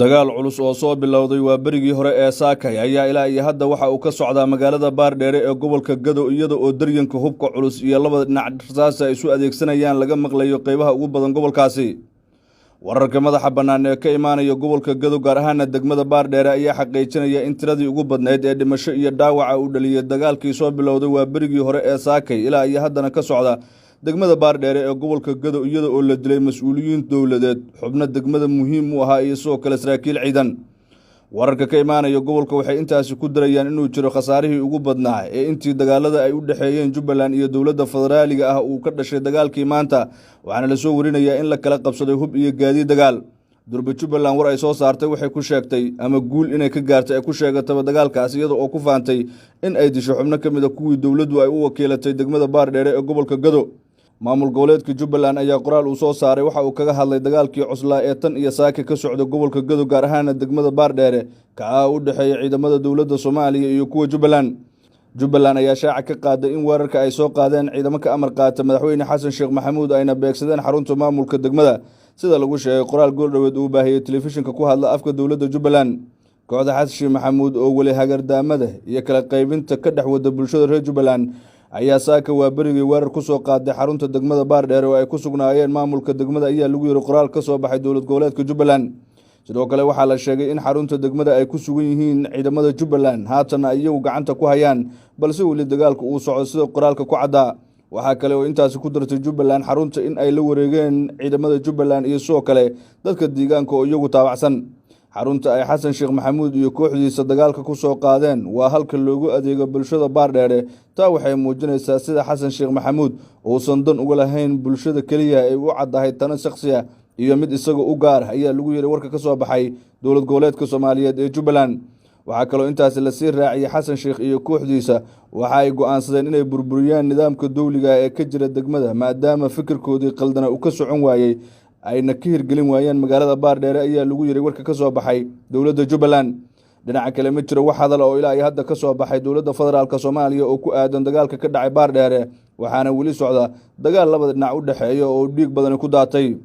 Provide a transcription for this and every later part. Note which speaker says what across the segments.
Speaker 1: dagaal culus oo soo bilowday waa berigii hore ee Saakay ayaa ilaa iyo hadda waxa uu ka socdaa magaalada Baardheere ee gobolka Gado iyada oo daryanka hubka culus iyo labada dhinac rasaas ay isu adeegsanayaan laga maqlayo qaybaha ugu badan gobolkaasi. wararka madaxa bannaan ee ka imaanaya gobolka Gado gaar ahaan degmada Baardheere ayaa xaqiijinaya in tiradii ugu badnayd ee dhimasho iyo dhaawac uu dhaliyay dagaalkii soo bilowday waa berigii hore ee Saakay ilaa iyo haddana ka socda degmada Baardheere ee gobolka Gado iyada oo la dilay mas'uuliyiin dawladeed xubno degmada muhiim u ahaa iyo soo kale saraakiil ciidan. wararka ka imaanaya gobolka waxay intaasi ku darayaan inuu jiro khasaarihii ugu badnaa ee intii dagaalada ay u dhaxeeyeen Jubbaland iyo dawladda federaaliga ah uu ka dhashay dagaalkii maanta waxaana la soo warinayaa in la kala qabsaday hub iyo gaadiid dagaal. durba Jubbaland war ay soo saartay waxay ku sheegtay ama guul inay ka gaartay ay ku sheegatay dagaalkaas iyada oo ku faantay in ay disho xubno ka mid ah kuwii dawladdu ay u wakiilatay degmada Baardheere ee gobolka Gado. maamul goboleedka Jubbaland ayaa qoraal uu soo saaray waxa uu kaga hadlay dagaalkii cuslaa ee tan iyo Saakay ka socda gobolka Gado gaar ahaan degmada Baardheere ka u dhaxeeyay ciidamada dawladda Soomaaliya iyo kuwa Jubbaland ayaa shaaca ka qaaday in weerarka ay soo qaadeen ciidamo ka amar qaata madaxweyne Xasan Sheekh Maxamuud ayna beegsadeen xarunta maamulka degmada sida lagu sheegay qoraal goordhaweed uu baahiyay telefishinka ku hadla afka dawladda Jubbaland. kooxda Xasan Sheekh Maxamuud oo wali hagardaamada iyo kala qaybinta ka dhex wada bulshada reer Jubbaland ayaa Saakay waa berigii weerar ku soo qaaday xarunta degmada Baardheere oo ay ku sugnaayeen maamulka degmada ayaa lagu yiri qoraal ka soo baxay dawlad goboleedka Jubbaland. sidoo kale waxaa la sheegay in xarunta degmada ay ku sugan yihiin ciidamada Jubbaland haatan ay iyagu gacanta ku hayaan balse wali dagaalku uu socdo sida qoraalka ku cadda. waxaa kale oo intaasi ku dartay Jubbaland xarunta in ay la wareegeen ciidamada Jubbaland iyo soo kale dadka deegaanka oo iyagu taabacsan. xarunta ay Xasan Sheekh Maxamuud iyo kooxdiisa dagaalka ku soo qaadeen waa halka loogu adeego bulshada Baardheere. taa waxay muujinaysaa sida Xasan Sheekh Maxamuud uusan dan uga lahayn bulshada kaliya ay u caddahay tan shakhsiga iyo mid isaga u gaar ayaa lagu yiri warka ka soo baxay dawlad goboleedka Soomaaliyeed ee Jubbaland. waxaa kaloo intaasi la sii raaciyay Xasan Sheekh iyo kooxdiisa waxa ay go'aansadeen inay burburiyaan nidaamka dawliga ee ka jira degmada maadaama fikirkoodii qaldana uu ka socon waayay ayna ka hirgelin waayeen magaalada Baardheere ayaa lagu yiri warka ka soo baxay dawladda Jubbaland. dhinaca kale ma jiro wax hadal oo ilaa ay hadda ka soo baxay dawladda federaalka Soomaaliya oo ku aadan dagaalka ka dhacay Baardheere waxaana wali socda dagaal labada dhinac u dhaxeeyo oo dhiig badan ku daatay.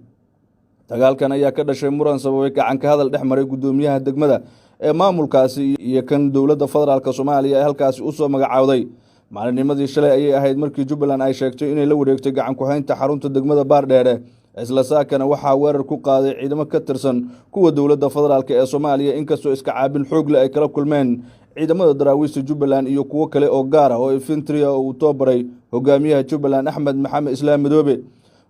Speaker 1: dagaalkan ayaa ka dhashay muran sababay gacan ka hadal dhex maray gudoomiyaha degmada ee maamulkaasi iyo kan dawladda federaalka Soomaaliya ee halkaasi u soo magacaawday. maalinimadii shalay ayay ahayd markii Jubbaland ay sheegtay inay la wareegtay gacan ku haynta xarunta degmada Baardheere isla Saakana waxaa weerar ku qaaday ciidamo ka tirsan kuwa dawladda federaalka ee Soomaaliya inkastoo iska caabin xoog leh ay kala kulmeen ciidamada daraawiishta Jubbaland iyo kuwo kale oo gaar ah oo infantry uu tababaray hogaamiyaha Jubbaland Axmed Maxamed Islaam Madoobe.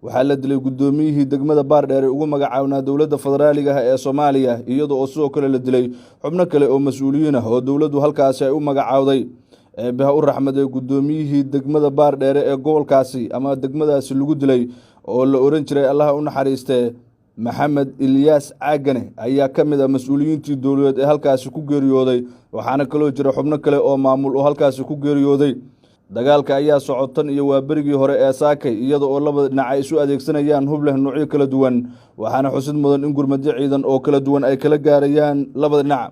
Speaker 1: waxaa la dilay gudoomiyihii degmada Baardheere ugu magacaawna dawladda federaaliga ah ee Soomaaliya iyada oo sidoo kale la dilay xubno kale oo mas'uuliyiin ah oo dawladdu halkaasi ay u magacaawday. eebaha u raxmaday gudoomiyihii degmada Baardheere ee gobolkaasi ama degmadaasi lagu dilay oo la oran jiray Allah u naxariistay Maxamed Ilyas Caagane ayaa ka mid ah mas'uuliyiintii dawladeed ee halkaasi ku geeriyooday waxaana kaloo jira xubno kale oo maamul oo halkaasi ku geeriyooday. dagaalka ayaa socotan iyo waa berigii hore ee Saakay iyada oo labada dhinac ay isu adeegsanayaan hub leh noocyo kala duwan waxaana xusid mudan in gurmadyo ciidan oo kala duwan ay kala gaarayaan labada dhinac.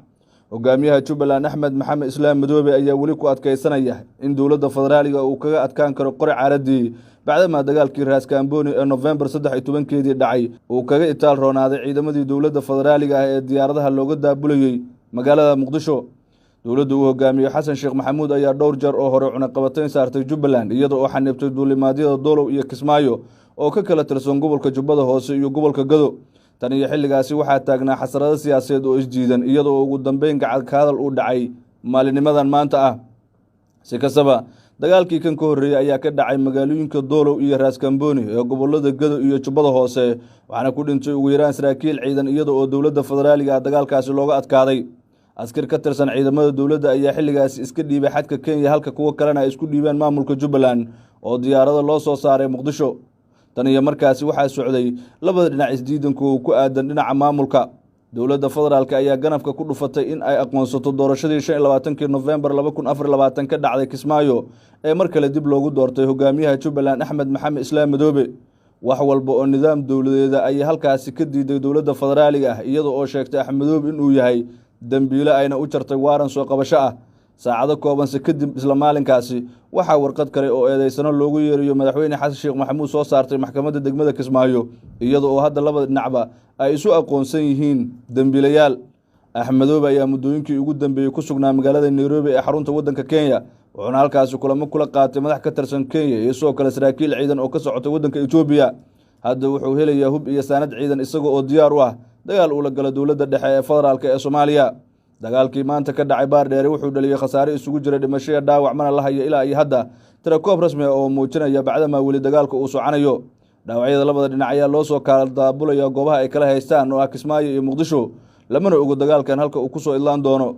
Speaker 1: hogaamiyaha Jubbaland Axmed Maxamed Islaam Madoobe ayaa wali ku adkeysanaya in dawladda federaaliga uu kaga adkaan karo qori caaradii bacdama dagaalkii Raas Kaambooni ee November 13 dhacay uu kaga itaal roonaaday ciidamadii dawladda federaaliga ah ee diyaaradaha looga daabulayay magaalada Muqdisho. dawladdu uu hogaamiyo Xasan Sheekh Maxamuud ayaa dhowr jeer oo hore cunaqabatayn saartay Jubbaland iyada oo xanibtay duulimaadyada Doolow iyo Kismaayo oo ka kala tirsan gobolka Jubbada Hoose iyo gobolka Gado. tan iyo xilligaasi waxaa taagnaa xasarado siyaasadeed oo isjiidan iyada oo ugu dambeyn gacan ka hadal uu dhacay maalinimadan maanta ah. si kastaba dagaalkii kan ka horreeyay ayaa ka dhacay magaalooyinka Doolow iyo Raas Kaambooni ee gobolada Gado iyo Jubbada Hoose waxaana ku dhintay ugu yaraan saraakiil ciidan iyada oo dawladda federaaliga dagaalkaasi looga adkaaday. askar ka tirsan ciidamada dawladda ayaa xilligaasi iska dhiibay xadka Kenya halka kuwa kalena ay isku dhiibeen maamulka Jubbaland oo diyaarado loo soo saaray Muqdisho. tan iyo markaasi waxaa socday labada dhinac isdiidanku ku aadan dhinaca maamulka. dawladda federaalka ayaa ganafka ku dhufatay in ay aqoonsato doorashadii 25 November 2024 ka dhacday Kismaayo ee mar kale dib loogu doortay hogaamiyaha Jubbaland Axmed Maxamed Islaam Madoobe. wax walba oo nidaam dawladeed ay halkaasi ka diiday dawladda federaaliga ah iyada oo sheegtay Axmed Madoobe inuu yahay dambiile ayna u jartay waaran soo qabasho ah. saacado koobanse kadib isla maalinkaasi waxaa warqad kale oo eedeysano loogu yeerayo madaxweyne xasan sheekh maxamuud soo saartay maxkamadda degmada Kismaayo iyada oo hadda labada dhinacba ay isu aqoonsan yihiin dambiilayaal. Axmedoobe ayaa muddooyinkii ugu dambeeyay ku sugnaa magaalada Nairobi ee xarunta waddanka Kenya wuxuuna halkaasi kulamo kula qaatay madax ka tirsan Kenya iyo sidoo kale saraakiil ciidan oo ka socotay waddanka Itoobiya. Hadda wuxuu helayaa hub iyo saanad ciidan isaga oo diyaar u ah dagaal ula gala dowladda dhexe ee federaalka ee Soomaaliya. Dagaalkii maanta ka dhacay Baardheere wuxuu dhaliyay khasaare isugu jira dhimasho iyo dhaawac mana la hayo ilaa iyo hadda tirakoob rasmi ah oo muujinaya bacdama weli dagaalka uu socanayo. Dhaawacyada labada dhinac ayaa loo soo kala daabulaya goobaha ay kala haystaan oo ah Kismaayo iyo Muqdisho lamana ogo dagaalkan halka uu ku soo idlaan doono.